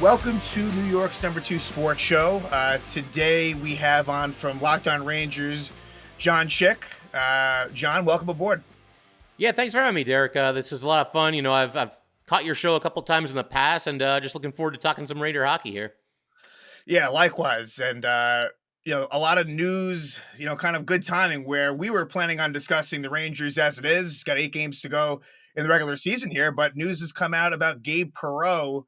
Welcome to New York's #2 sports show. Today we have on from Locked On Rangers, Jon Chik. John, welcome aboard. Yeah, thanks for having me, Derek. This is a lot of fun. I've caught your show a couple times in the past, and just looking forward to talking some Raider hockey here. Yeah, likewise. And, a lot of news, kind of good timing where we were planning on discussing the Rangers as it is. Got 8 games to go in the regular season here, but news has come out about Gabe Perreault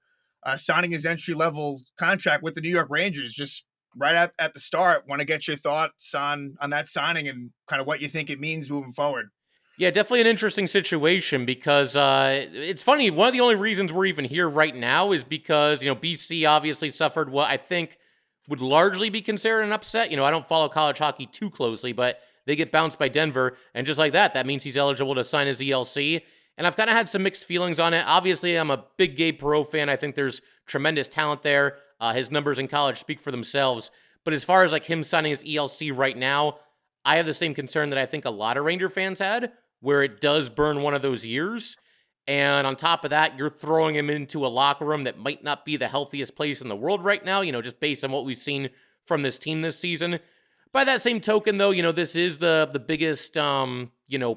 signing his entry level contract with the New York Rangers. Just right at the start, want to get your thoughts on that signing and kind of what you think it means moving forward. Yeah, definitely an interesting situation because it's funny. One of the only reasons we're even here right now is because BC obviously suffered what I think would largely be considered an upset. I don't follow college hockey too closely, but they get bounced by Denver, and just like that means he's eligible to sign his ELC. And I've kind of had some mixed feelings on it. Obviously, I'm a big Gabe Perreault fan. I think there's tremendous talent there. His numbers in college speak for themselves. But as far as like him signing his ELC right now, I have the same concern that I think a lot of Ranger fans had, where it does burn one of those years. And on top of that, you're throwing him into a locker room that might not be the healthiest place in the world right now, just based on what we've seen from this team this season. By that same token, though, this is the biggest,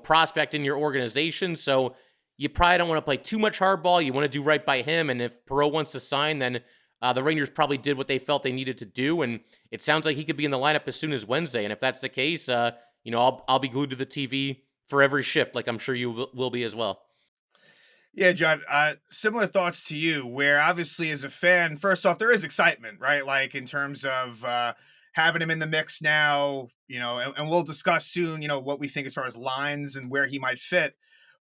prospect in your organization. So you probably don't want to play too much hardball. You want to do right by him. And if Perreault wants to sign, then the Rangers probably did what they felt they needed to do. And it sounds like he could be in the lineup as soon as Wednesday. And if that's the case, I'll be glued to the TV for every shift, like I'm sure you will be as well. Yeah, John, similar thoughts to you, where obviously as a fan, first off, there is excitement, right? Like in terms of having him in the mix now, and we'll discuss soon, what we think as far as lines and where he might fit.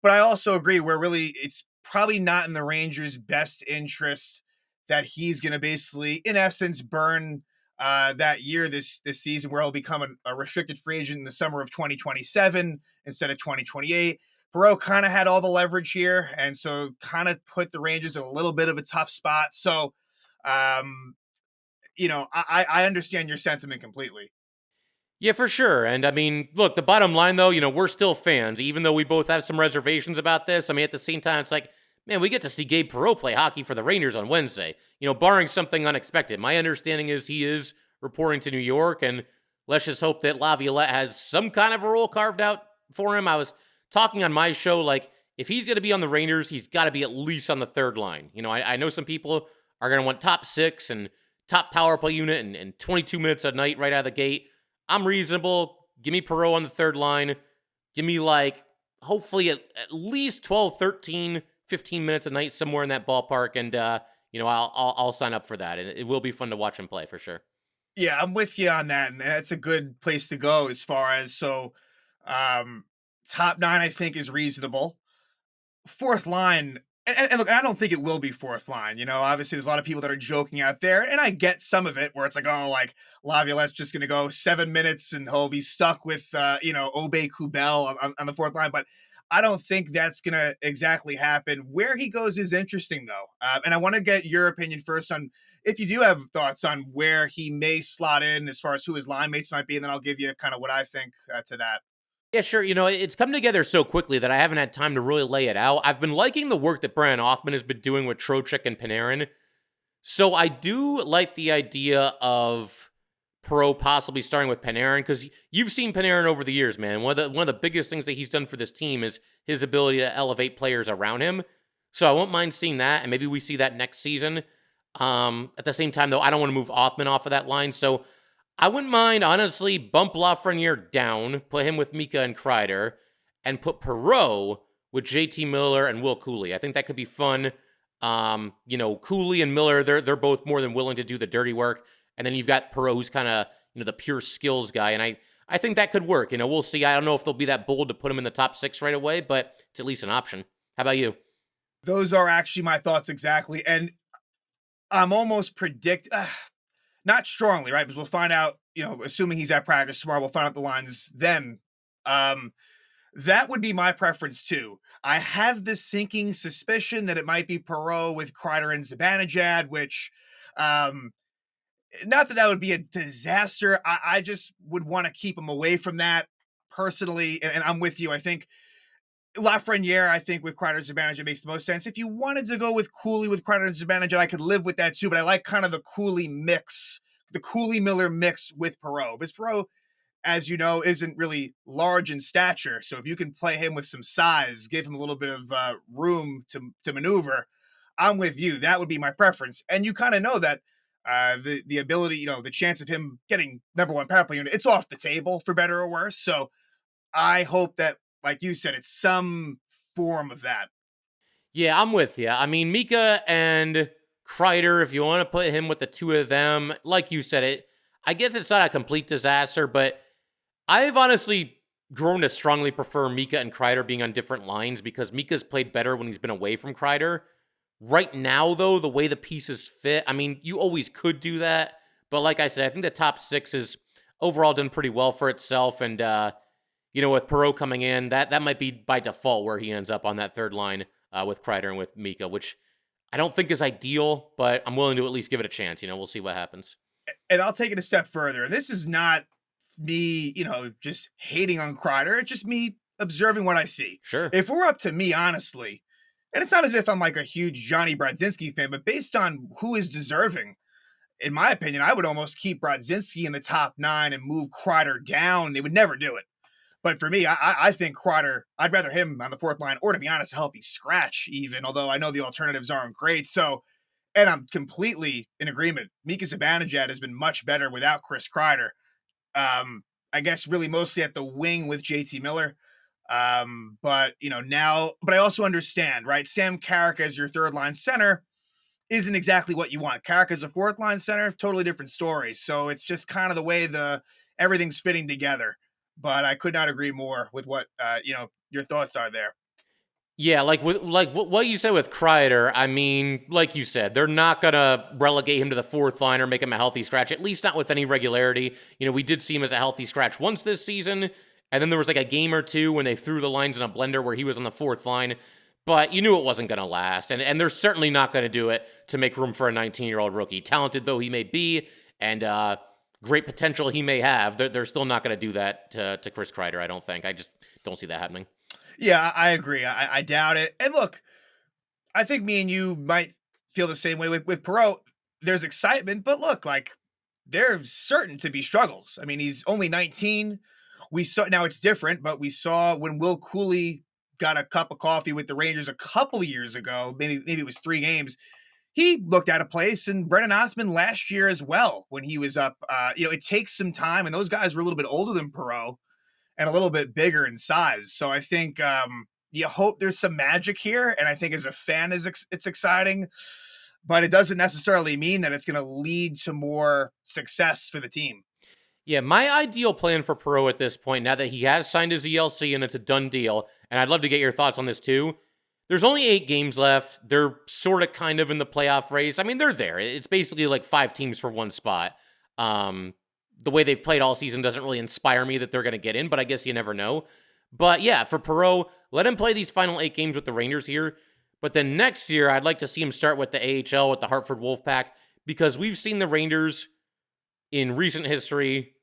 But I also agree where really it's probably not in the Rangers' best interest that he's going to basically, in essence, burn that year this season where he'll become a restricted free agent in the summer of 2027 instead of 2028. Perreault kind of had all the leverage here, and so kind of put the Rangers in a little bit of a tough spot. So, I understand your sentiment completely. Yeah, for sure. And I mean, look, the bottom line though, we're still fans, even though we both have some reservations about this. I mean, at the same time, it's like, man, we get to see Gabe Perreault play hockey for the Rangers on Wednesday, barring something unexpected. My understanding is he is reporting to New York, and let's just hope that Laviolette has some kind of a role carved out for him. I was talking on my show, like, if he's going to be on the Rangers, he's got to be at least on the third line. I know some people are going to want top six and top power play unit and 22 minutes a night right out of the gate. I'm reasonable. Give me Perreault on the third line. Give me hopefully at least 12, 13, 15 minutes a night, somewhere in that ballpark. And, I'll sign up for that. And it will be fun to watch him play for sure. Yeah, I'm with you on that, and that's a good place to go as far as top nine. I think is reasonable. Fourth line, and look, I don't think it will be fourth line. Obviously, there's a lot of people that are joking out there, and I get some of it where it's like, oh, like Laviolette's just going to go 7 minutes and he'll be stuck with, Obey Kubel on the fourth line. But I don't think that's going to exactly happen. Where he goes is interesting, though. And I want to get your opinion first on if you do have thoughts on where he may slot in as far as who his line mates might be, and then I'll give you kind of what I think to that. Yeah, sure. It's come together so quickly that I haven't had time to really lay it out. I've been liking the work that Brian Hoffman has been doing with Trocheck and Panarin. So I do like the idea of possibly starting with Panarin, because you've seen Panarin over the years, man. One of the biggest things that he's done for this team is his ability to elevate players around him. So I won't mind seeing that, and maybe we see that next season. At the same time, though, I don't want to move Hoffman off of that line. So I wouldn't mind, honestly, bump Lafreniere down, put him with Mika and Kreider, and put Perreault with JT Miller and Will Cooley. I think that could be fun. Cooley and Miller, they're both more than willing to do the dirty work. And then you've got Perreault, who's kind of, the pure skills guy. And I think that could work. We'll see. I don't know if they'll be that bold to put him in the top six right away, but it's at least an option. How about you? Those are actually my thoughts exactly. And I'm almost not strongly, right? Because we'll find out, assuming he's at practice tomorrow, we'll find out the lines then. That would be my preference too. I have this sinking suspicion that it might be Perreault with Kreider and Zibanejad, which, not that that would be a disaster. I just would want to keep him away from that personally. And I'm with you. I think Lafreniere, I think with Kreider Zibanejad makes the most sense. If you wanted to go with Cooley with Kreider and Zibanejad, I could live with that too. But I like kind of the Cooley mix, the Cooley Miller mix with Perreault. Because Perreault, as you know, isn't really large in stature. So if you can play him with some size, give him a little bit of room to maneuver, I'm with you. That would be my preference. And you kind of know that the ability, the chance of him getting number one power play unit, it's off the table for better or worse. So I hope that, like you said, it's some form of that. Yeah, I'm with you. I mean, Mika and Kreider, if you want to put him with the two of them, like you said, I guess it's not a complete disaster, but I've honestly grown to strongly prefer Mika and Kreider being on different lines because Mika's played better when he's been away from Kreider. Right now, though, the way the pieces fit, I mean, you always could do that. But like I said, I think the top six is overall done pretty well for itself. And, with Perot coming in, that might be by default where he ends up on that third line with Kreider and with Mika, which I don't think is ideal, but I'm willing to at least give it a chance. We'll see what happens. And I'll take it a step further. And this is not me, just hating on Kreider. It's just me observing what I see. Sure. If it were up to me, honestly, and it's not as if I'm like a huge Johnny Brodzinski fan, but based on who is deserving, in my opinion, I would almost keep Brodzinski in the top 9 and move Kreider down. They would never do it. But for me, I think Kreider, I'd rather him on the fourth line, or to be honest, a healthy scratch even, although I know the alternatives aren't great. So, and I'm completely in agreement. Mika Zibanejad has been much better without Chris Kreider. I guess really mostly at the wing with JT Miller. But now, but I also understand, right? Sam Carrick as your third line center isn't exactly what you want. Carrick as a fourth line center, totally different story. So it's just kind of the way everything's fitting together. But I could not agree more with what your thoughts are there. Yeah, like what you said with Kreider. I mean, like you said, they're not gonna relegate him to the fourth line or make him a healthy scratch. At least not with any regularity. We did see him as a healthy scratch once this season, and then there was like a game or two when they threw the lines in a blender where he was on the fourth line. But you knew it wasn't going to last, and they're certainly not going to do it to make room for a 19-year-old rookie. Talented though he may be, and great potential he may have, they're still not going to do that to Chris Kreider. I don't think. I just don't see that happening. Yeah, I agree. I doubt it. And look, I think me and you might feel the same way with Perot. There's excitement, but look, like there's certain to be struggles. I mean, he's only 19. We saw now it's different, but we saw when Will Cooley got a cup of coffee with the Rangers a couple years ago, maybe it was 3 games. He looked out of place, and Brennan Othman last year as well when he was up. It takes some time, and those guys were a little bit older than Perot and a little bit bigger in size. So I think you hope there's some magic here, and I think as a fan, it's exciting, but it doesn't necessarily mean that it's going to lead to more success for the team. Yeah, my ideal plan for Perot at this point, now that he has signed his ELC and it's a done deal, and I'd love to get your thoughts on this too. There's only 8 games left. They're sort of kind of in the playoff race. I mean, they're there. It's basically like 5 teams for one spot. The way they've played all season doesn't really inspire me that they're going to get in, but I guess you never know. But yeah, for Perot, let him play these final 8 games with the Rangers here. But then next year, I'd like to see him start with the AHL with the Hartford Wolfpack, because we've seen the Rangers in recent history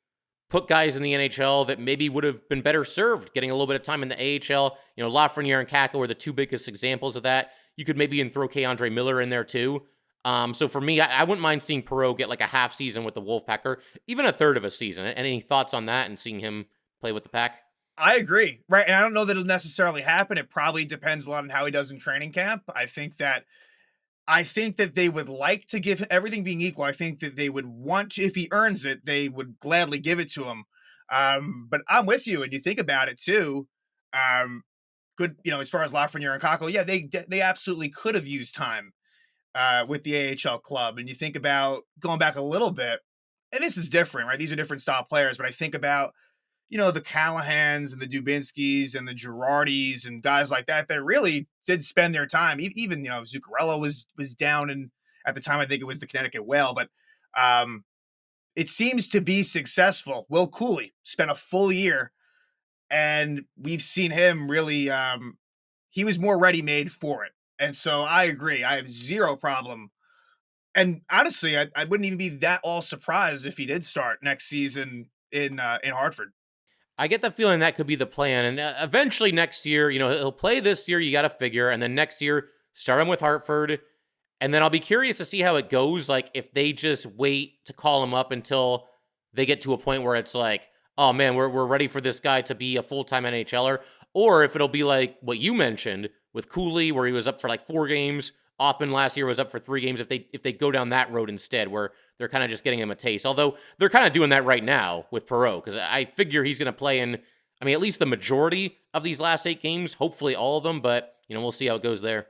put guys in the NHL that maybe would have been better served getting a little bit of time in the AHL. Lafreniere and Kakko are the 2 biggest examples of that. You could maybe even throw K'Andre Miller in there too. So for me, I wouldn't mind seeing Perreault get like a half season with the Wolfpack, or even a third of a season. Any thoughts on that and seeing him play with the Pack? I agree. Right. And I don't know that it'll necessarily happen. It probably depends a lot on how he does in training camp. I think that they would like to give everything being equal. I think that they would want to, if he earns it, they would gladly give it to him. But I'm with you, and you think about it too. Good, as far as Lafreniere and Kakko, yeah, they absolutely could have used time with the AHL club. And you think about going back a little bit, and this is different, right? These are different style players, but I think about the Callahans and the Dubinskis and the Girardis and guys like that really did spend their time. Even Zuccarello was down, and at the time I think it was the Connecticut Whale, but it seems to be successful. Will Cooley spent a full year, and we've seen him really. He was more ready made for it, and so I agree. I have zero problem. And honestly, I wouldn't even be that all surprised if he did start next season in Hartford. I get the feeling that could be the plan. And eventually next year, he'll play this year, you got to figure. And then next year, start him with Hartford. And then I'll be curious to see how it goes. Like, if they just wait to call him up until they get to a point where it's like, oh man, we're ready for this guy to be a full-time NHLer. Or if it'll be like what you mentioned with Cooley, where he was up for like 4 games. Othman last year was up for 3 games. If they go down that road instead, where they're kind of just getting him a taste. Although they're kind of doing that right now with Perreault, because I figure he's going to play in, I mean, at least the majority of these last 8 games, hopefully all of them, but, we'll see how it goes there.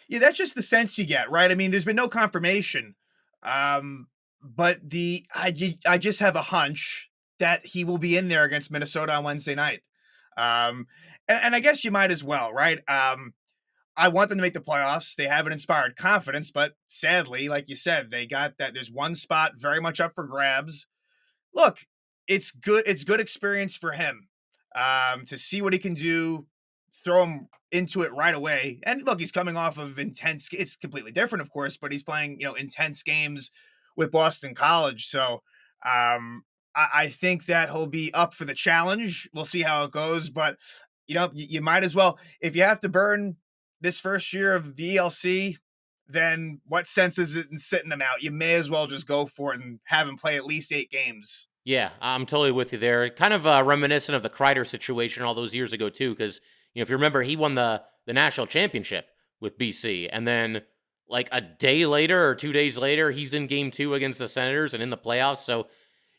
Yeah, that's just the sense you get, right? I mean, there's been no confirmation, but I just have a hunch that he will be in there against Minnesota on Wednesday night. And I guess you might as well, right? I want them to make the playoffs. They haven't inspired confidence, but sadly, like you said, they got that. There's one spot very much up for grabs. Look, it's good. It's good experience for him to see what he can do, throw him into it right away. And look, he's coming off of intense. It's completely different, of course, but he's playing intense games with Boston College. So I think that he'll be up for the challenge. We'll see how it goes, but you might as well, if you have to burn this first year of the ELC, then what sense is it in sitting him out? You may as well just go for it and have him play at least 8 games. Yeah, I'm totally with you there. Kind of reminiscent of the Kreider situation all those years ago too, because if you remember, he won the national championship with BC, and then like a day later or 2 days later, he's in Game 2 against the Senators and in the playoffs. So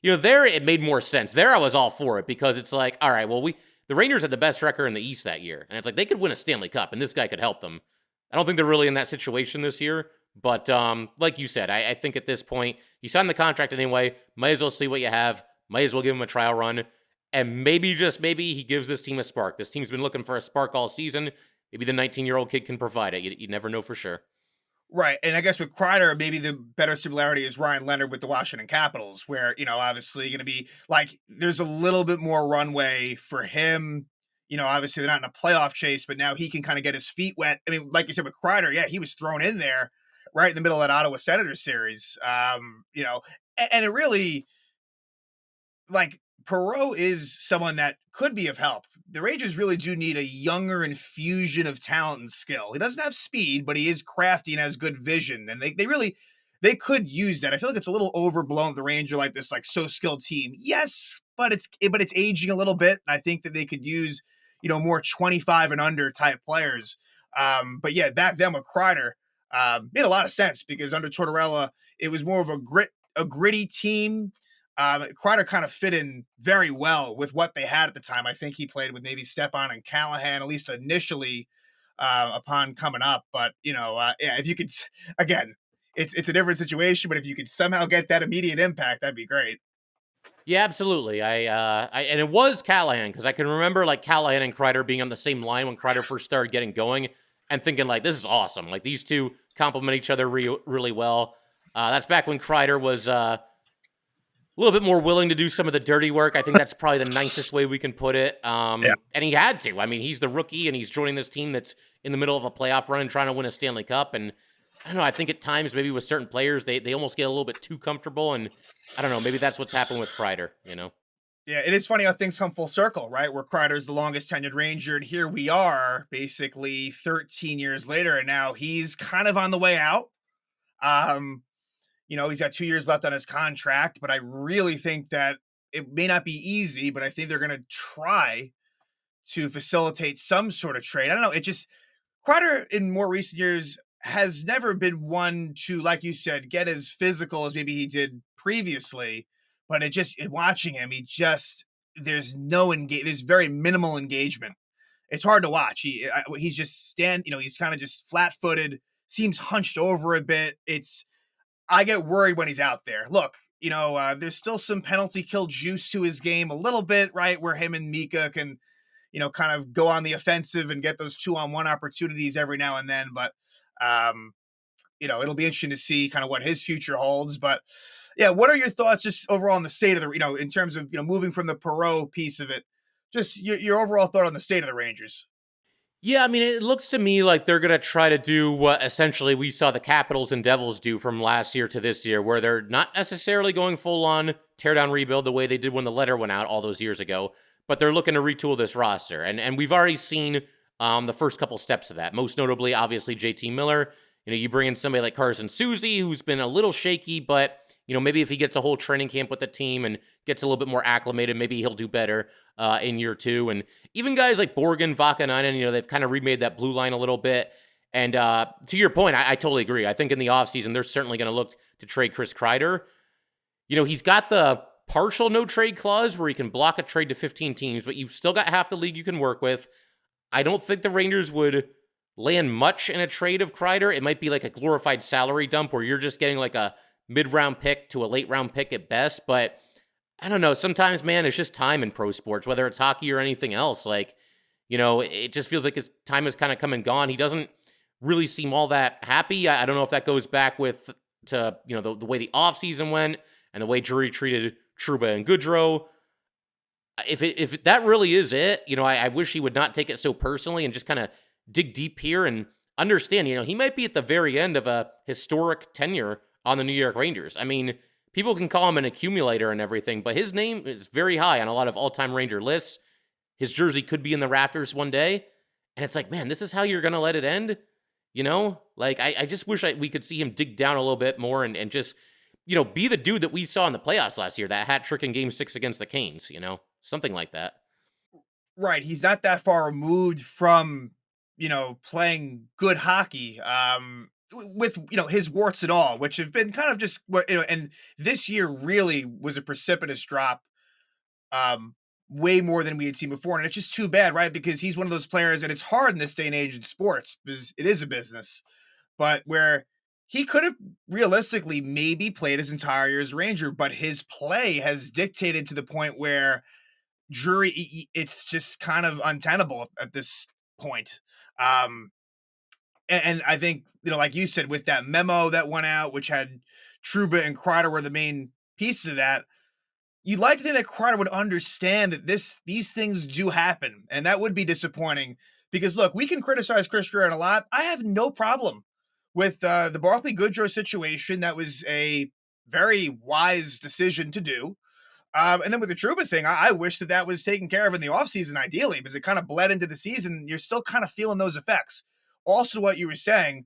there it made more sense. There I was all for it, because it's like, all right, well, the Rangers had the best record in the East that year, and it's like they could win a Stanley Cup, and this guy could help them. I don't think they're really in that situation this year. But like you said, I think at this point, he signed the contract anyway. Might as well see what you have. Might as well give him a trial run. And maybe, just maybe, he gives this team a spark. This team's been looking for a spark all season. Maybe the 19-year-old kid can provide it. You never know for sure. Right. And I guess with Kreider, maybe the better similarity is Ryan Leonard with the Washington Capitals, where, obviously going to be like, there's a little bit more runway for him. Obviously they're not in a playoff chase, but now he can kind of get his feet wet. I mean, like you said with Kreider, yeah, he was thrown in there right in the middle of that Ottawa Senators series. And it really, like, Perreault is someone that could be of help. The Rangers really do need a younger infusion of talent and skill. He doesn't have speed, but he is crafty and has good vision. And they could use that. I feel like it's a little overblown. The Ranger like this, like, so skilled team. Yes, but it's aging a little bit. And I think that they could use, more 25 and under type players. But yeah, back then with Kreider, made a lot of sense, because under Tortorella, it was more of a gritty team. Kreider kind of fit in very well with what they had at the time. I think he played with maybe Stepan and Callahan, at least initially, upon coming up. But, yeah, if you could, again, it's a different situation, but if you could somehow get that immediate impact, that'd be great. Yeah, absolutely. And it was Callahan, because I can remember like Callahan and Kreider being on the same line when Kreider first started getting going, and thinking like, this is awesome. Like, these two complement each other really well. That's back when Kreider was a little bit more willing to do some of the dirty work. I think that's probably the nicest way we can put it. Yeah. And he had to. I mean, he's the rookie, and he's joining this team that's in the middle of a playoff run and trying to win a Stanley Cup. And I don't know, I think at times maybe with certain players, they almost get a little bit too comfortable. And I don't know, maybe that's what's happened with Kreider, Yeah, it is funny how things come full circle, right? Where Kreider's the longest tenured Ranger, and here we are, basically 13 years later, and now he's kind of on the way out. He's got 2 years left on his contract, but I really think that it may not be easy, but I think they're going to try to facilitate some sort of trade. I don't know. Kreider in more recent years has never been one to, like you said, get as physical as maybe he did previously. But watching him, there's very minimal engagement. It's hard to watch. He's just he's kind of just flat footed, seems hunched over a bit. I get worried when he's out there. Look, there's still some penalty kill juice to his game a little bit, right? Where him and Mika can, kind of go on the offensive and get those 2-on-1 opportunities every now and then. But, it'll be interesting to see kind of what his future holds. But yeah, what are your thoughts just overall on the state of the, in terms of, moving from the Perreault piece of it, just your overall thought on the state of the Rangers? Yeah, I mean, it looks to me like they're going to try to do what essentially we saw the Capitals and Devils do from last year to this year, where they're not necessarily going full on tear down rebuild the way they did when the letter went out all those years ago, but they're looking to retool this roster. And we've already seen the first couple steps of that. Most notably, obviously, JT Miller. You bring in somebody like Carson Suzy, who's been a little shaky, but maybe if he gets a whole training camp with the team and gets a little bit more acclimated, maybe he'll do better in year two. And even guys like Borgen, Vakanainen, they've kind of remade that blue line a little bit. And to your point, I totally agree. I think in the offseason, they're certainly going to look to trade Chris Kreider. He's got the partial no trade clause where he can block a trade to 15 teams, but you've still got half the league you can work with. I don't think the Rangers would land much in a trade of Kreider. It might be like a glorified salary dump where you're just getting like a mid-round pick to a late-round pick at best. But I don't know. Sometimes, man, it's just time in pro sports, whether it's hockey or anything else. It just feels like his time has kind of come and gone. He doesn't really seem all that happy. I don't know if that goes back to the way the offseason went and the way Drury treated Trouba and Goodrow. If that really is it, I wish he would not take it so personally and just kind of dig deep here and understand, he might be at the very end of a historic tenure on the New York Rangers. I mean, people can call him an accumulator and everything, but his name is very high on a lot of all-time Ranger lists. His jersey could be in the rafters one day. And it's like, man, this is how you're going to let it end? I just wish we could see him dig down a little bit more and just, be the dude that we saw in the playoffs last year, that hat trick in Game 6 against the Canes, something like that. Right. He's not that far removed from, playing good hockey. With his warts and all, which have been kind of just and this year really was a precipitous drop, way more than we had seen before, and it's just too bad, right? Because he's one of those players, and it's hard in this day and age in sports because it is a business, but where he could have realistically maybe played his entire year as a Ranger, but his play has dictated to the point where it's just kind of untenable at this point. Um, and I think, like you said, with that memo that went out, which had Trouba and Kreider were the main pieces of that, you'd like to think that Kreider would understand that these things do happen, and that would be disappointing. Because look, we can criticize Chris Drury a lot. I have no problem with the Barclay Goodrow situation. That was a very wise decision to do. And then with the Trouba thing, I wish that was taken care of in the offseason, ideally, because it kind of bled into the season. You're still kind of feeling those effects. Also, what you were saying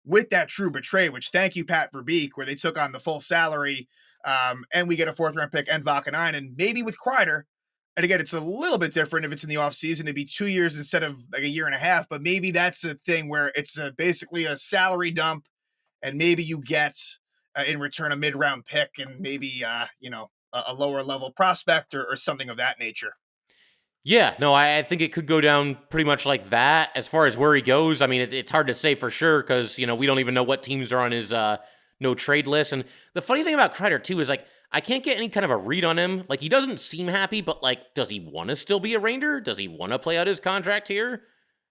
with that Trouba trade, which thank you, Pat Verbeek, where they took on the full salary, and we get a 4th-round pick and Vakanainen, and maybe with Kreider. And again, it's a little bit different if it's in the offseason. It'd be 2 years instead of like a year and a half, but maybe that's a thing where it's basically a salary dump, and maybe you get in return a mid-round pick and maybe a lower level prospect or something of that nature. Yeah, no, I think it could go down pretty much like that. As far as where he goes, I mean, it's hard to say for sure because, we don't even know what teams are on his no trade list. And the funny thing about Kreider, too, is I can't get any kind of a read on him. He doesn't seem happy, but does he want to still be a Ranger? Does he want to play out his contract here?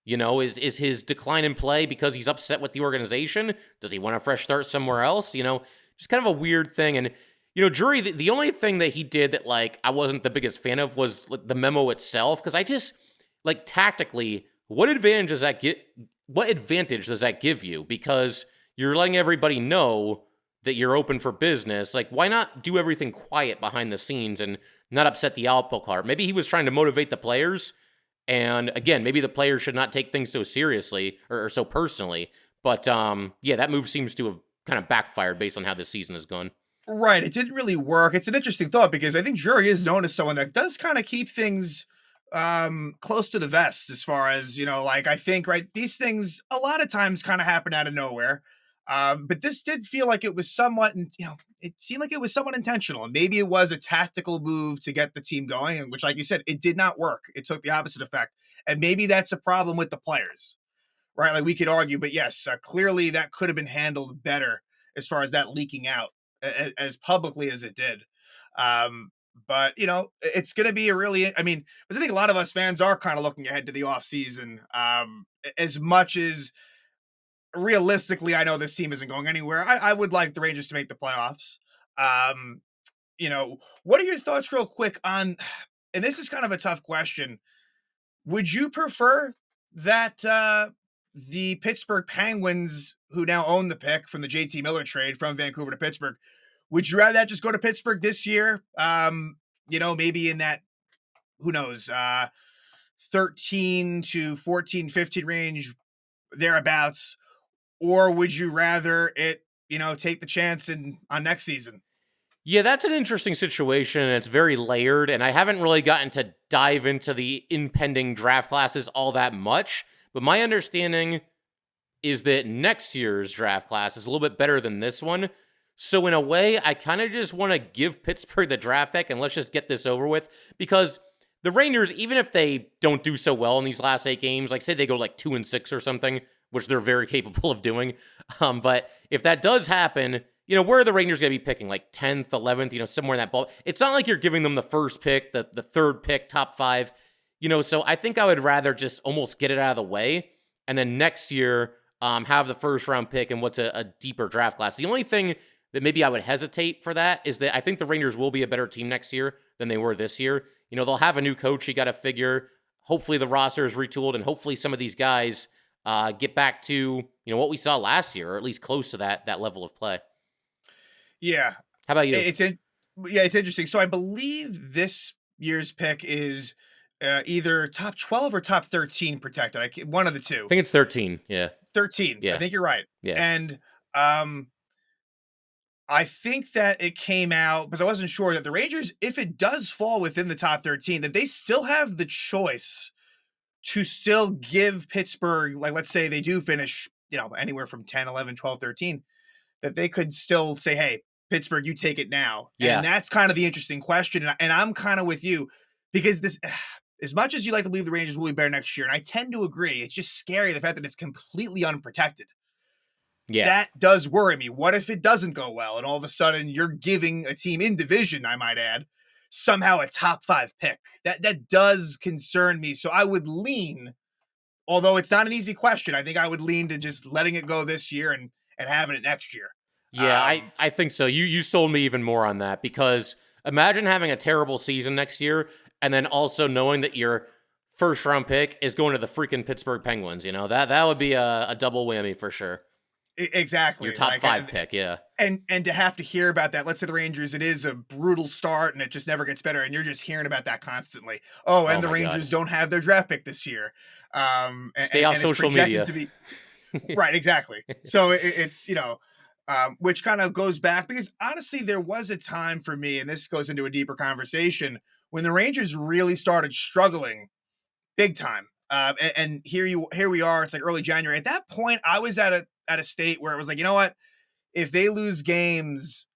Is his decline in play because he's upset with the organization? Does he want a fresh start somewhere else? Just kind of a weird thing. And Drury, the only thing that he did that, I wasn't the biggest fan of was the memo itself. Because I just, tactically, what advantage does that give you? Because you're letting everybody know that you're open for business. Why not do everything quiet behind the scenes and not upset the apple cart? Maybe he was trying to motivate the players. And again, maybe the players should not take things so seriously or so personally. But that move seems to have kind of backfired based on how this season has gone. Right. It didn't really work. It's an interesting thought because I think Drury is known as someone that does kind of keep things close to the vest as far as, I think, right, these things a lot of times kind of happen out of nowhere. But this did feel like it was somewhat, it seemed like it was somewhat intentional. And maybe it was a tactical move to get the team going, and which, like you said, it did not work. It took the opposite effect. And maybe that's a problem with the players, right? We could argue, but yes, clearly that could have been handled better as far as that leaking out as publicly as it did. But it's going to be I think a lot of us fans are kind of looking ahead to the off season. As much as realistically, I know this team isn't going anywhere. I would like the Rangers to make the playoffs. What are your thoughts real quick on, and this is kind of a tough question. Would you prefer that, the Pittsburgh Penguins, who now own the pick from the JT Miller trade from Vancouver to Pittsburgh, would you rather that just go to Pittsburgh this year? Maybe in that, who knows, 13 to 14, 15 range, thereabouts? Or would you rather it, take the chance on next season? Yeah, that's an interesting situation, and it's very layered, and I haven't really gotten to dive into the impending draft classes all that much, but my understanding is that next year's draft class is a little bit better than this one. So in a way, I kind of just want to give Pittsburgh the draft pick and let's just get this over with, because the Rangers, even if they don't do so well in these last 8 games, like say they go like 2-6 or something, which they're very capable of doing. But if that does happen, where are the Rangers going to be picking? Like 10th, 11th, somewhere in that ball. It's not like you're giving them the first pick, the third pick, top 5, so I think I would rather just almost get it out of the way. And then next year, have the first round pick and what's a deeper draft class. The only thing that maybe I would hesitate for that is that I think the Rangers will be a better team next year than they were this year. They'll have a new coach. You got to figure, hopefully the roster is retooled and hopefully some of these guys get back to, what we saw last year, or at least close to that level of play. Yeah. How about you? It's interesting. So I believe this year's pick is either top 12 or top 13 protected. One of the two. I think it's 13. Yeah. 13. Yeah. I think you're right. Yeah. And I think that it came out because I wasn't sure that the Rangers, if it does fall within the top 13, that they still have the choice to still give Pittsburgh, like, let's say they do finish, anywhere from 10, 11, 12, 13, that they could still say, hey, Pittsburgh, you take it now. Yeah. And that's kind of the interesting question. And I'm kind of with you because this, as much as you like to believe the Rangers will be better next year, and I tend to agree, it's just scary, the fact that it's completely unprotected. Yeah. That does worry me. What if it doesn't go well and all of a sudden you're giving a team in division, I might add, somehow a top 5 pick? That does concern me. So I would lean, although it's not an easy question, I think I would lean to just letting it go this year and having it next year. Yeah, I think so. You sold me even more on that, because imagine having a terrible season next year and then also knowing that your first round pick is going to the freaking Pittsburgh Penguins. That would be a double whammy for sure. Exactly. Your top 5 pick, yeah. And to have to hear about that, let's say the Rangers, it is a brutal start and it just never gets better, and you're just hearing about that constantly. And the Rangers don't have their draft pick this year. Stay off social media. To be, right, exactly. So it's, which kind of goes back, because honestly, there was a time for me, and this goes into a deeper conversation, when the Rangers really started struggling big time. And here we are, it's like early January. At that point, I was at a state where it was like, you know what? If they lose games,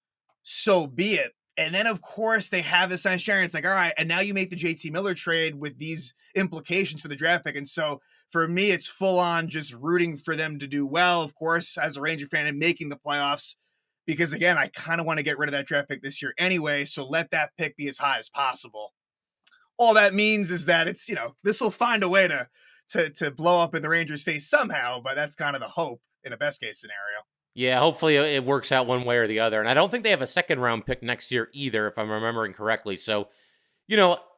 so be it. And then, of course, they have this nice chance. It's like, all right, and now you make the JT Miller trade with these implications for the draft pick. And so for me, it's full on just rooting for them to do well, of course, as a Ranger fan, and making the playoffs. Because again, I kind of want to get rid of that draft pick this year anyway. So let that pick be as high as possible. All that means is that it's, this will find a way to blow up in the Rangers' face somehow, but that's kind of the hope in a best case scenario. Yeah, hopefully it works out one way or the other. And I don't think they have a second round pick next year either, if I'm remembering correctly. So,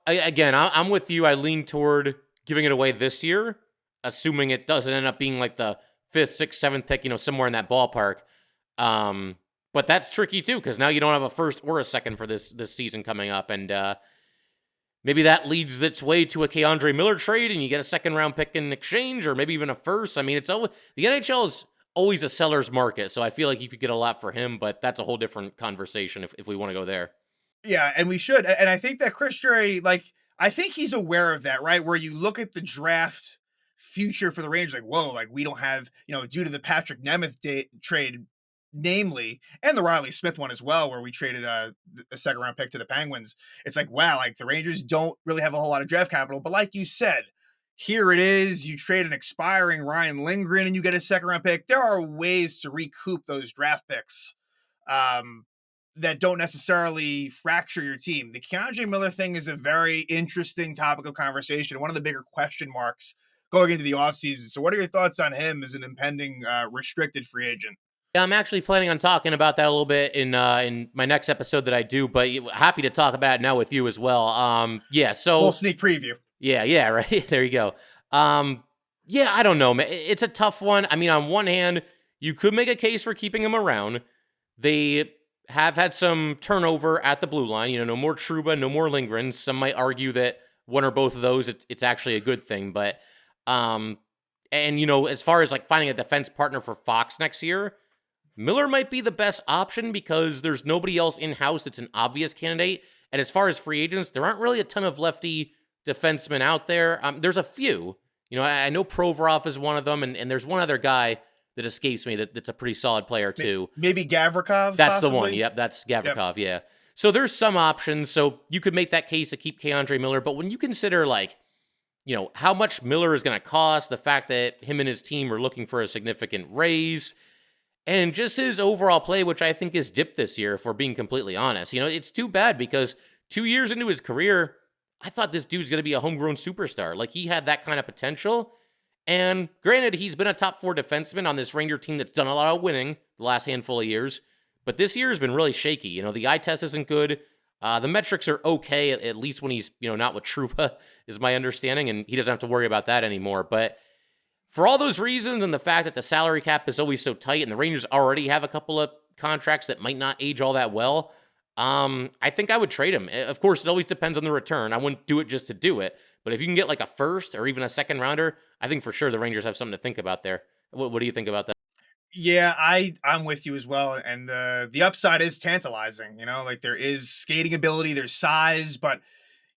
I'm with you. I lean toward giving it away this year, assuming it doesn't end up being like the 5th, 6th, 7th pick, somewhere in that ballpark. But that's tricky too, because now you don't have a first or a second for this season coming up. And maybe that leads its way to a K'Andre Miller trade and you get a second round pick in exchange, or maybe even a first. I mean, it's always, the NHL is always a seller's market. So I feel like you could get a lot for him, but that's a whole different conversation if we want to go there. Yeah, and we should. And I think that Chris Drury, I think he's aware of that, right? Where you look at the draft future for the Rangers, like, whoa, we don't have, due to the Patrick Nemeth trade, namely, and the Riley Smith one as well, where we traded a second round pick to the Penguins. It's like, wow, the Rangers don't really have a whole lot of draft capital. But like you said, here it is. You trade an expiring Ryan Lindgren and you get a second round pick. There are ways to recoup those draft picks that don't necessarily fracture your team. The K'Andre Miller thing is a very interesting topic of conversation, one of the bigger question marks going into the offseason. So what are your thoughts on him as an impending restricted free agent? Yeah, I'm actually planning on talking about that a little bit in my next episode that I do, but happy to talk about it now with you as well. So little sneak preview. Yeah, right. There you go. I don't know, man. It's a tough one. I mean, on one hand, you could make a case for keeping him around. They have had some turnover at the blue line. No more Trouba, no more Lindgren. Some might argue that one or both of those, it's actually a good thing. But and as far as like finding a defense partner for Fox next year, Miller might be the best option because there's nobody else in-house that's an obvious candidate. And as far as free agents, there aren't really a ton of lefty defensemen out there. There's a few. I know Provorov is one of them, and there's one other guy that escapes me that's a pretty solid player too. Maybe Gavrikov, That's possibly? the one. Yep, that's Gavrikov, Yep. yeah. So there's some options. So you could make that case to keep Keandre Miller. But when you consider, like, how much Miller is going to cost, the fact that him and his team are looking for a significant raise, and just his overall play, which I think is dipped this year, if we're being completely honest. It's too bad because 2 years into his career, I thought this dude's going to be a homegrown superstar. Like, he had that kind of potential. And granted, he's been a top 4 defenseman on this Ranger team that's done a lot of winning the last handful of years. But this year has been really shaky. The eye test isn't good. The metrics are okay, at least when he's, not with Trouba, is my understanding. And he doesn't have to worry about that anymore. But for all those reasons and the fact that the salary cap is always so tight and the Rangers already have a couple of contracts that might not age all that well, I think I would trade him. Of course, it always depends on the return. I wouldn't do it just to do it. But if you can get like a first or even a second rounder, I think for sure the Rangers have something to think about there. What do you think about that? Yeah, I'm with you as well, and the upside is tantalizing. Like there is skating ability, there's size, but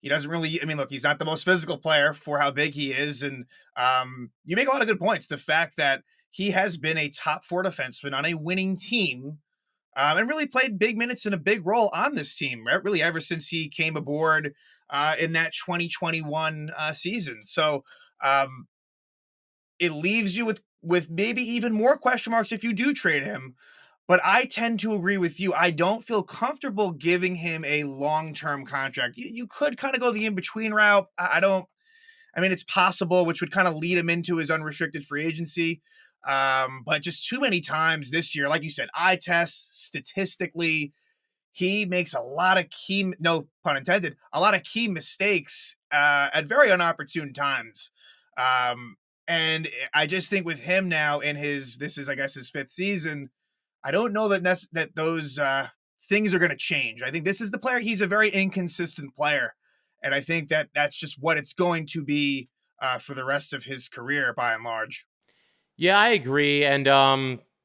he doesn't really. I mean, look, he's not the most physical player for how big he is, and you make a lot of good points. The fact that he has been a top 4 defenseman on a winning team, and really played big minutes in a big role on this team, right? Really ever since he came aboard in that 2021 season. So it leaves you with maybe even more question marks if you do trade him. But I tend to agree with you. I don't feel comfortable giving him a long-term contract. You could kind of go the in-between route. I don't. I mean, it's possible, which would kind of lead him into his unrestricted free agency. But just too many times this year, like you said, eye tests, statistically, he makes a lot of key, no pun intended, a lot of key mistakes at very inopportune times. And I just think with him now in this is, I guess, his 5th season, I don't know that those things are going to change. I think this is the player. He's a very inconsistent player. And I think that's just what it's going to be for the rest of his career by and large. Yeah, I agree. And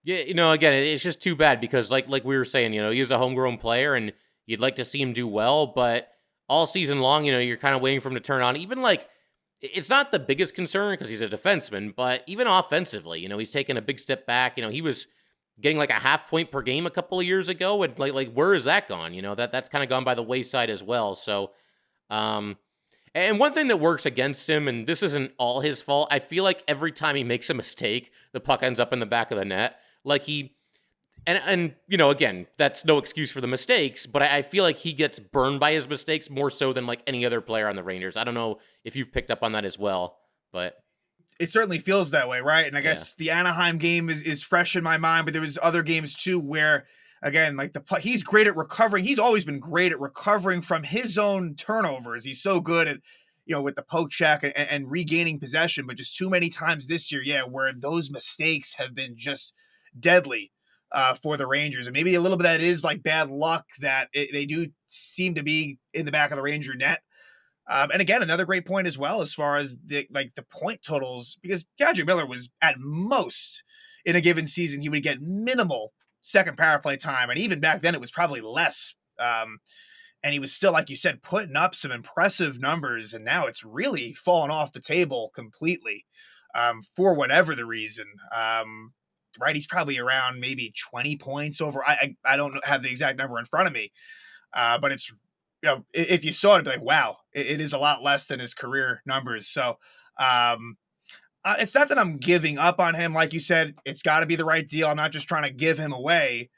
yeah, again, it's just too bad because like we were saying, he's a homegrown player and you'd like to see him do well, but all season long, you're kind of waiting for him to turn on. Even like it's not the biggest concern because he's a defenseman, but even offensively, he's taken a big step back. He was getting like a half point per game a couple of years ago, and like where is that gone? That's kind of gone by the wayside as well. So, and one thing that works against him, and this isn't all his fault, I feel like every time he makes a mistake, the puck ends up in the back of the net. Like and again, that's no excuse for the mistakes, but I feel like he gets burned by his mistakes more so than like any other player on the Rangers. I don't know if you've picked up on that as well, but it certainly feels that way, right? And I guess the Anaheim game is fresh in my mind, but there was other games too where, again, like he's great at recovering. He's always been great at recovering from his own turnovers. He's so good at, with the poke check and regaining possession, but just too many times this year, where those mistakes have been just deadly for the Rangers. And maybe a little bit of that is like bad luck that they do seem to be in the back of the Ranger net. And again, another great point as well, as far as the point totals, because Keandre Miller was at most in a given season, he would get minimal second power play time. And even back then it was probably less. And he was still, like you said, putting up some impressive numbers. And now it's really fallen off the table completely for whatever the reason. Right. He's probably around maybe 20 points over. I don't have the exact number in front of me, but it's, if you saw it, it'd be like, wow, it is a lot less than his career numbers. So it's not that I'm giving up on him. Like you said, it's got to be the right deal. I'm not just trying to give him away.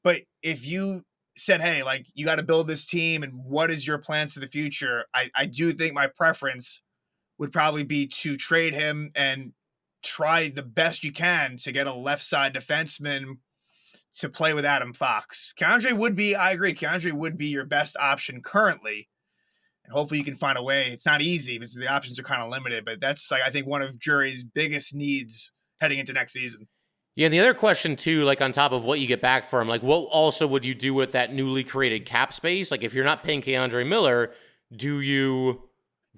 But if you said, hey, like, you got to build this team and what is your plans for the future, I do think my preference would probably be to trade him and try the best you can to get a left side defenseman to play with Adam Fox. Keandre would be, I agree, Keandre would be your best option currently. And hopefully you can find a way. It's not easy because the options are kind of limited, but that's, like, I think one of Jury's biggest needs heading into next season. Yeah, and the other question too, like on top of what you get back for him, like what also would you do with that newly created cap space? Like if you're not paying Keandre Miller, do you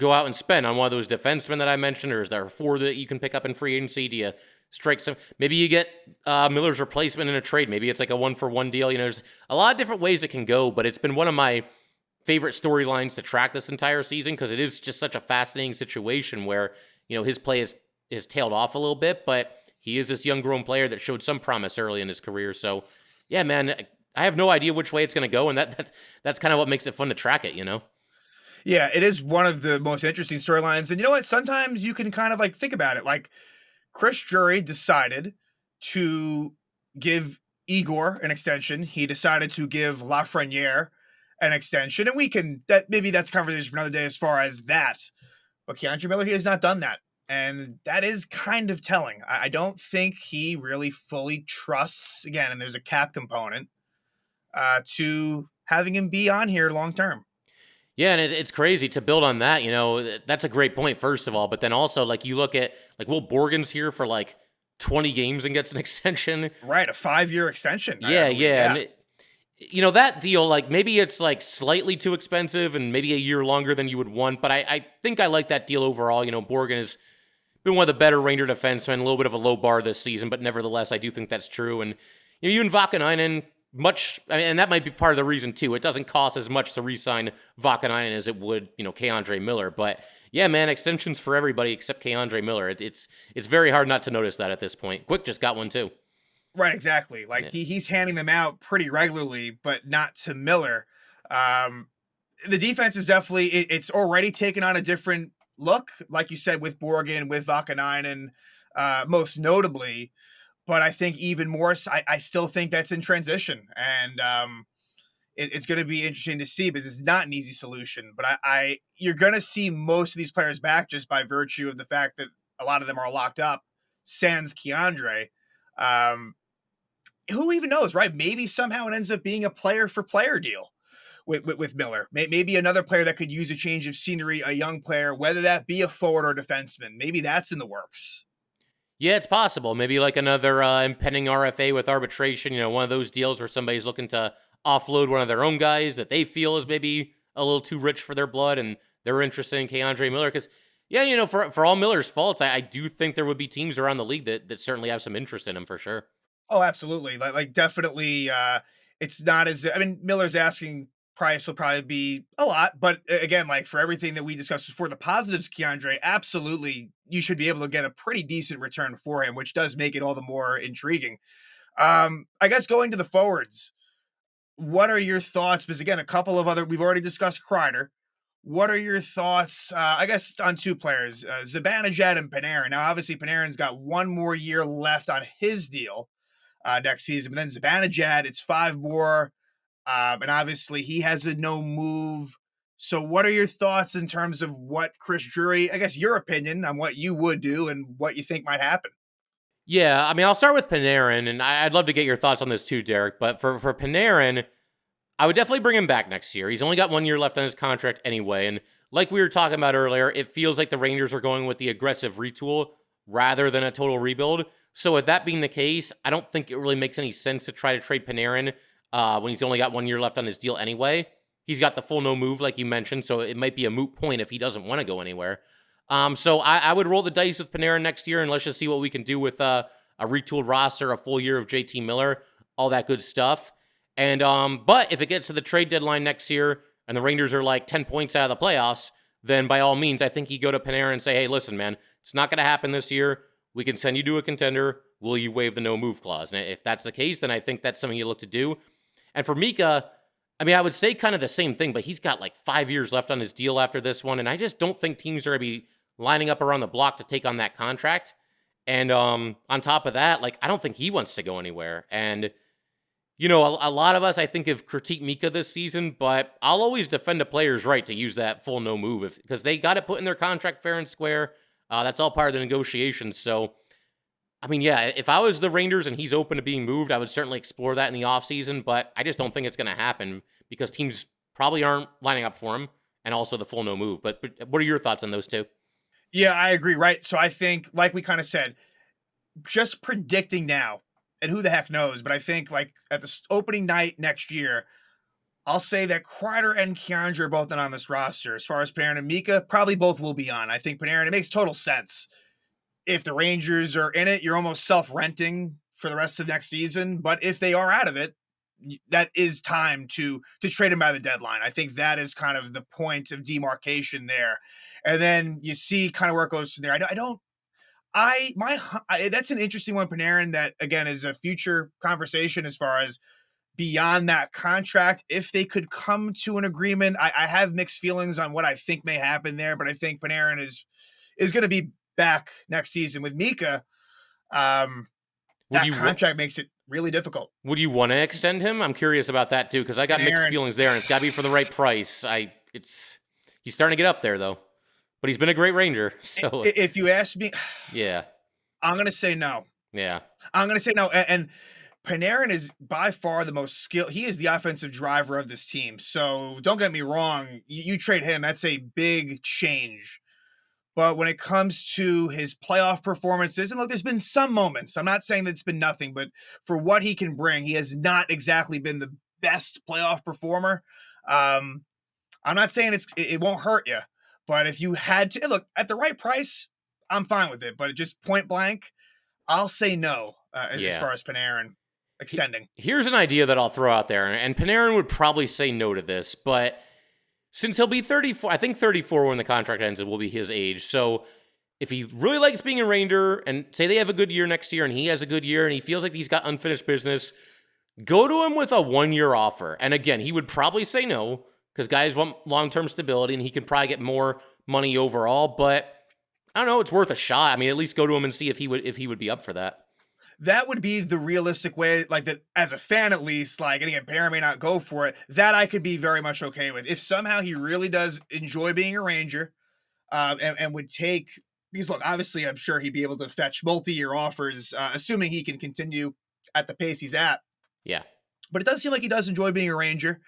go out and spend on one of those defensemen that I mentioned, or is there four that you can pick up in free agency? Do you strike some? Maybe you get Miller's replacement in a trade. Maybe it's like a 1-for-1 deal. There's a lot of different ways it can go, but it's been one of my favorite storylines to track this entire season because it is just such a fascinating situation where, his play is tailed off a little bit, but he is this young grown player that showed some promise early in his career. So yeah, man, I have no idea which way it's going to go. And that's kind of what makes it fun to track it. Yeah, it is one of the most interesting storylines. And you know what? Sometimes you can kind of like think about it. Like Chris Drury decided to give Igor an extension. He decided to give Lafreniere an extension. And maybe that's a conversation for another day as far as that. But Keandre Miller, he has not done that. And that is kind of telling. I don't think he really fully trusts, again, and there's a cap component, to having him be on here long term. Yeah, and it's crazy to build on that. That's a great point, first of all. But then also, like, you look at, like, Will Borgen's here for, like, 20 games and gets an extension. Right, a 5-year extension. Yeah. And that deal, like, maybe it's, like, slightly too expensive and maybe a year longer than you would want. But I think I like that deal overall. Borgen has been one of the better Ranger defensemen, a little bit of a low bar this season. But nevertheless, I do think that's true. And, you and Vakanainen, and that might be part of the reason too. It doesn't cost as much to re-sign Vakanainen as it would, Keandre Miller. But yeah, man, extensions for everybody except Keandre Miller. It's very hard not to notice that at this point. Quick just got one too. Right, exactly. Like he's handing them out pretty regularly, but not to Miller. The defense is definitely it's already taken on a different look, like you said, with Borgen, with Vakanainen, most notably. But I think even more, I still think that's in transition. And it's going to be interesting to see because it's not an easy solution. But you're going to see most of these players back just by virtue of the fact that a lot of them are locked up, sans Keandre. Who even knows, right? Maybe somehow it ends up being a player-for-player deal with Miller. Maybe another player that could use a change of scenery, a young player, whether that be a forward or defenseman. Maybe that's in the works. Yeah, it's possible. Maybe like another impending RFA with arbitration, one of those deals where somebody's looking to offload one of their own guys that they feel is maybe a little too rich for their blood and they're interested in Keandre Miller. Because, yeah, for all Miller's faults, I do think there would be teams around the league that certainly have some interest in him for sure. Oh, absolutely. Like definitely, it's not Miller's asking price will probably be a lot, but again, like for everything that we discussed before, the positives, Keandre, absolutely, you should be able to get a pretty decent return for him, which does make it all the more intriguing. I guess going to the forwards, what are your thoughts? Because again, we've already discussed Kreider. What are your thoughts, I guess, on two players, Zibanejad and Panarin? Now, obviously, Panarin's got one more year left on his deal next season, but then Zibanejad, it's 5 more. And obviously he has a no move. So what are your thoughts in terms of what Chris Drury, I guess your opinion on what you would do and what you think might happen? Yeah, I'll start with Panarin, and I'd love to get your thoughts on this too, Derek. But for Panarin, I would definitely bring him back next year. He's only got 1 year left on his contract anyway. And like we were talking about earlier, it feels like the Rangers are going with the aggressive retool rather than a total rebuild. So with that being the case, I don't think it really makes any sense to try to trade Panarin when he's only got 1 year left on his deal anyway. He's got the full no move, like you mentioned, so it might be a moot point if he doesn't want to go anywhere. So I would roll the dice with Panarin next year, and let's just see what we can do with a retooled roster, a full year of JT Miller, all that good stuff. And but if it gets to the trade deadline next year and the Rangers are like 10 points out of the playoffs, then by all means, I think you go to Panarin and say, hey, listen, man, it's not going to happen this year. We can send you to a contender. Will you waive the no move clause? And if that's the case, then I think that's something you look to do. And for Mika, I would say kind of the same thing, but he's got like 5 years left on his deal after this one. And I just don't think teams are going to be lining up around the block to take on that contract. And on top of that, like, I don't think he wants to go anywhere. And, a lot of us, I think, have critiqued Mika this season, but I'll always defend a player's right to use that full no move because they got it put in their contract fair and square. That's all part of the negotiations. So, yeah, if I was the Rangers and he's open to being moved, I would certainly explore that in the offseason, but I just don't think it's going to happen because teams probably aren't lining up for him and also the full no move. But what are your thoughts on those two? Yeah, I agree, right? So I think, like we kind of said, just predicting now, and who the heck knows, but I think like at the opening night next year, I'll say that Kreider and Keandre are both not on this roster. As far as Panarin and Mika, probably both will be on. I think Panarin, it makes total sense. If the Rangers are in it, you're almost self-renting for the rest of next season. But if they are out of it, that is time to trade him by the deadline. I think that is kind of the point of demarcation there. And then you see kind of where it goes from there. I don't that's an interesting one, Panarin, that again is a future conversation as far as beyond that contract. If they could come to an agreement, I have mixed feelings on what I think may happen there, but I think Panarin is going to be back next season with Mika. Would That you contract makes it really difficult. would you want to extend him? I'm curious about that too because I got mixed Panarin, feelings there, and it's got to be for the right price. He's starting to get up there though, but he's been a great Ranger. So if you ask me, yeah, I'm going to say no. yeah, I'm going to say no. And Panarin is by far the most skilled. He is the offensive driver of this team. So don't get me wrong. You trade him, that's a big change. But when it comes to his playoff performances, and look, there's been some moments. I'm not saying that it's been nothing, but for what he can bring, he has not exactly been the best playoff performer. Um, I'm not saying it won't hurt you, but if you had to look at the right price, I'm fine with it. But it just point blank, I'll say no as yeah. far as Panarin extending. Here's an idea that I'll throw out there, and Panarin would probably say no to this, but since he'll be 34, I think 34 when the contract ends, it will be his age. So if he really likes being a Ranger, and say they have a good year next year, and he has a good year, and he feels like he's got unfinished business, go to him with a 1-year offer. And again, he would probably say no, because guys want long-term stability, and he can probably get more money overall, but I don't know, it's worth a shot. I mean, at least go to him and see if he would be up for that. That would be the realistic way, like that as a fan at least, like, and again, Panarin may not go for it, that I could be very much okay with. If somehow he really does enjoy being a Ranger, and would take, because look, obviously I'm sure he'd be able to fetch multi-year offers, assuming he can continue at the pace he's at. Yeah. But it does seem like he does enjoy being a Ranger.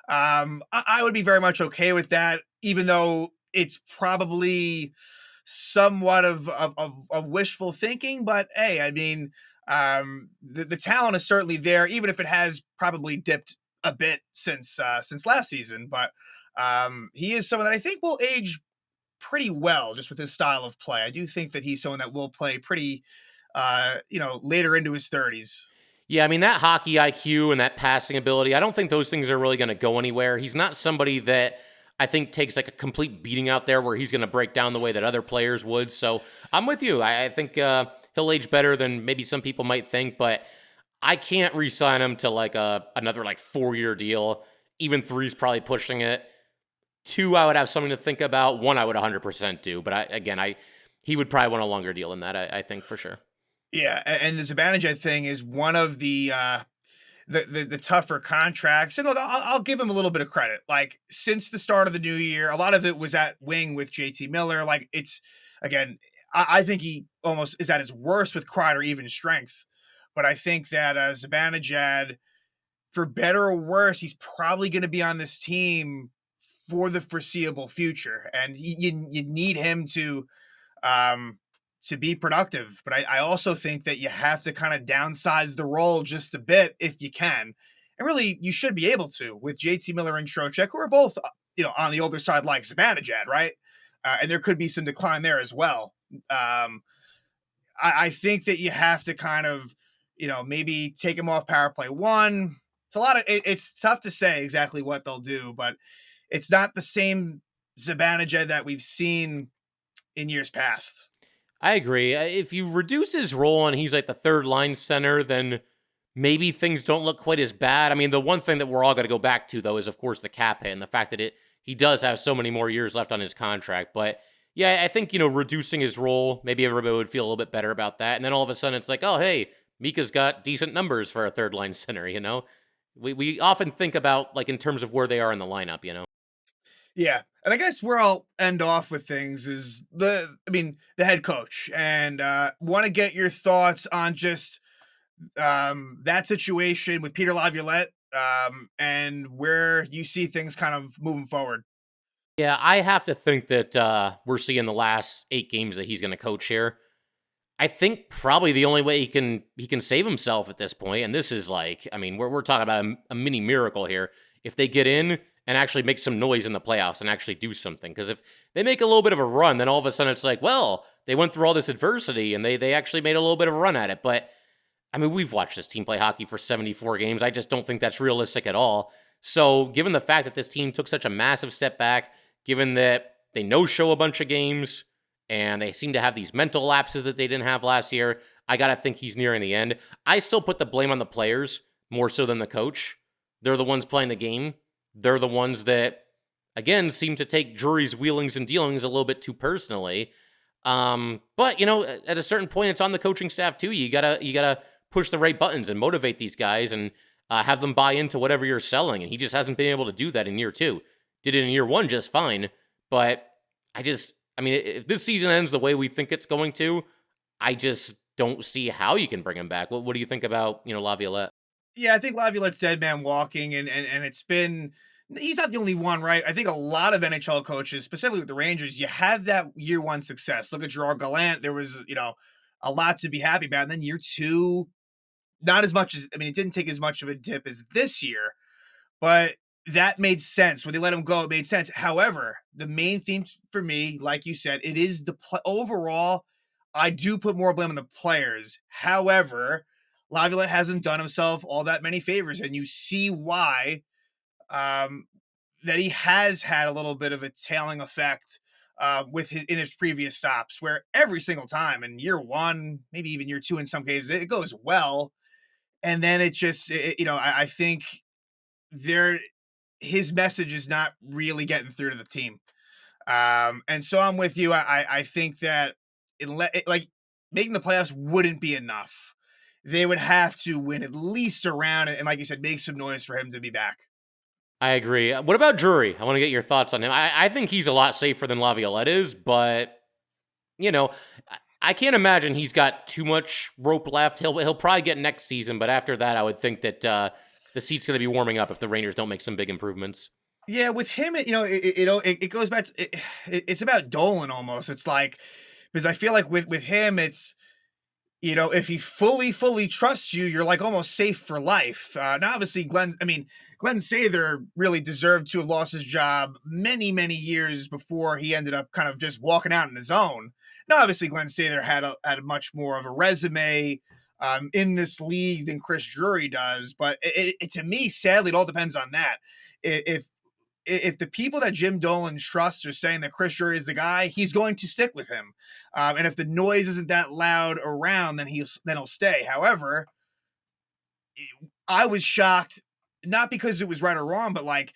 I would be very much okay with that, even though it's probably somewhat of wishful thinking. But hey, I mean, the talent is certainly there, even if it has probably dipped a bit since last season. But he is someone that I think will age pretty well just with his style of play. I do think that he's someone that will play pretty, later into his 30s. Yeah, I mean, that hockey IQ and that passing ability, I don't think those things are really going to go anywhere. He's not somebody that I think takes like a complete beating out there where he's going to break down the way that other players would. So I'm with you. I think he'll age better than maybe some people might think, but I can't re-sign him to like another like 4-year deal. Even 3's probably pushing it. 2, I would have something to think about. 1, I would 100% do. But he would probably want a longer deal than that, I think, for sure. Yeah, and the Zibanejad thing is one of the tougher contracts. And look, I'll give him a little bit of credit. Like since the start of the new year, a lot of it was at wing with JT Miller. Like it's again, I think he almost is at his worst with Kreider, even strength. But I think that Zibanejad, for better or worse, he's probably going to be on this team for the foreseeable future, and you need him to be productive. But I also think that you have to kind of downsize the role just a bit if you can. And really, you should be able to with JT Miller and Trocheck, who are both, on the older side like Zibanejad, right? And there could be some decline there as well. I think that you have to kind of, maybe take him off power play 1. It's tough to say exactly what they'll do, but it's not the same Zibanejad that we've seen in years past. I agree. If you reduce his role and he's like the third line center, then maybe things don't look quite as bad. I mean, the one thing that we're all going to go back to, though, is, of course, the cap hit and the fact that he does have so many more years left on his contract. But, yeah, I think, reducing his role, maybe everybody would feel a little bit better about that. And then all of a sudden it's like, oh, hey, Mika's got decent numbers for a third line center, We often think about, like, in terms of where they are in the lineup. Yeah. And I guess where I'll end off with things is the head coach, and want to get your thoughts on just that situation with Peter Laviolette, and where you see things kind of moving forward. Yeah, I have to think that we're seeing the last 8 games that he's going to coach here. I think probably the only way he can save himself at this point, and this is like, I mean, we're talking about a mini miracle here, if they get in and actually make some noise in the playoffs and actually do something. Because if they make a little bit of a run, then all of a sudden it's like, well, they went through all this adversity and they actually made a little bit of a run at it. But I mean, we've watched this team play hockey for 74 games. I just don't think that's realistic at all. So, given the fact that this team took such a massive step back, given that they no-show a bunch of games, and they seem to have these mental lapses that they didn't have last year, I got to think he's nearing the end. I still put the blame on the players more so than the coach. They're the ones playing the game. They're the ones that, again, seem to take Drury's wheelings and dealings a little bit too personally. But, at a certain point, it's on the coaching staff, too. You gotta push the right buttons and motivate these guys and have them buy into whatever you're selling. And he just hasn't been able to do that in year 2. Did it in year 1 just fine. But if this season ends the way we think it's going to, I just don't see how you can bring him back. What do you think about, Laviolette? Yeah, I think Laviolette's dead man walking, and it's been, he's not the only one, right? I think a lot of NHL coaches, specifically with the Rangers, you have that year 1 success. Look at Gerard Gallant. There was, a lot to be happy about. And then year 2, not as much as, it didn't take as much of a dip as this year, but that made sense. When they let him go, it made sense. However, the main theme for me, like you said, it is overall, I do put more blame on the players. However, Laviolette hasn't done himself all that many favors, and you see why, that he has had a little bit of a tailing effect in his previous stops, where every single time in year 1, maybe even year 2 in some cases, it goes well. And then it just, I think his message is not really getting through to the team. And so I'm with you. I think that making the playoffs wouldn't be enough. They would have to win at least a round, and like you said, make some noise for him to be back. I agree. What about Drury? I want to get your thoughts on him. I think he's a lot safer than Laviolette is, but, I can't imagine he's got too much rope left. He'll probably get next season, but after that, I would think that the seat's going to be warming up if the Rangers don't make some big improvements. Yeah, with him, it goes back to, it's about Dolan almost. It's like, because I feel like with him, it's, if he fully trusts you, you're like almost safe for life. Now, obviously, Glenn Sather really deserved to have lost his job many, many years before he ended up kind of just walking out on his own. Now, obviously, Glenn Sather had a much more of a resume in this league than Chris Drury does. But to me, sadly, it all depends on that. If the people that Jim Dolan trusts are saying that Chris Drury is the guy, he's going to stick with him. And if the noise isn't that loud around, then he'll stay. However, I was shocked, not because it was right or wrong, but like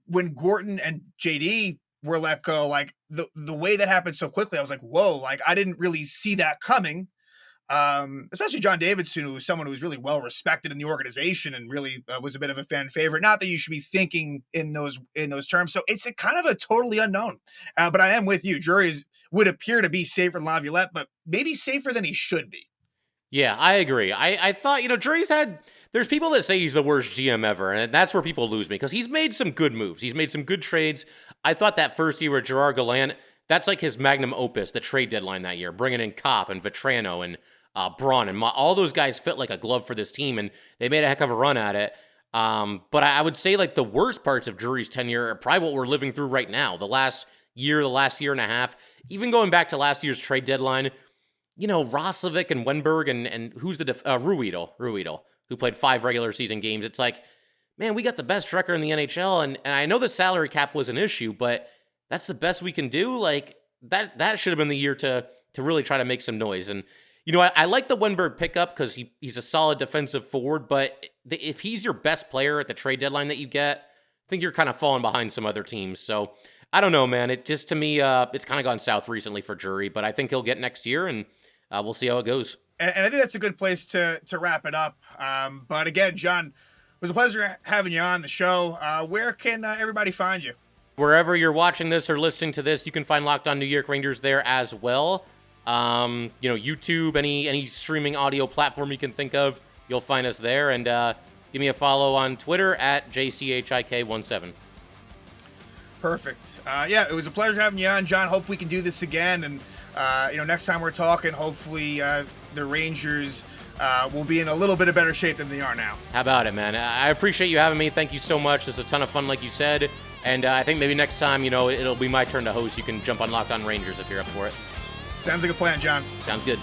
when Gorton and JD were let go, like the way that happened so quickly, I was like, whoa, like I didn't really see that coming. Especially John Davidson, who was someone who was really well respected in the organization and really was a bit of a fan favorite. Not that you should be thinking in those terms. So it's a kind of a totally unknown. But I am with you. Drury would appear to be safer than Laviolette, but maybe safer than he should be. Yeah, I agree. I thought, Drury's there's people that say he's the worst GM ever, and that's where people lose me, because he's made some good moves. He's made some good trades. I thought that first year with Gerard Gallant, that's like his magnum opus, the trade deadline that year, bringing in Kopp and Vetrano and Braun, and all those guys fit like a glove for this team, and they made a heck of a run at it. But I would say like the worst parts of Drury's tenure are probably what we're living through right now. The last year and a half, even going back to last year's trade deadline, Roslovic and Wenberg and who's the Ruhwedel, who played 5 regular season games. It's like, man, we got the best record in the NHL, and I know the salary cap was an issue, but that's the best we can do. Like that should have been the year to really try to make some noise. And I like the Wenberg pickup because he's a solid defensive forward, but if he's your best player at the trade deadline that you get, I think you're kind of falling behind some other teams. So I don't know, man. It just, to me, it's kind of gone south recently for Drury, but I think he'll get next year, and we'll see how it goes. And I think that's a good place to wrap it up. But again, John, it was a pleasure having you on the show. Where can everybody find you? Wherever you're watching this or listening to this, you can find Locked On New York Rangers there as well. YouTube, any streaming audio platform you can think of, you'll find us there. And give me a follow on Twitter at JCHIK17. Perfect. Yeah, it was a pleasure having you on, John. Hope we can do this again. And, next time we're talking, hopefully the Rangers will be in a little bit of better shape than they are now. How about it, man? I appreciate you having me. Thank you so much. This is a ton of fun, like you said. And I think maybe next time, it'll be my turn to host. You can jump on Locked On Rangers if you're up for it. Sounds like a plan, John. Sounds good.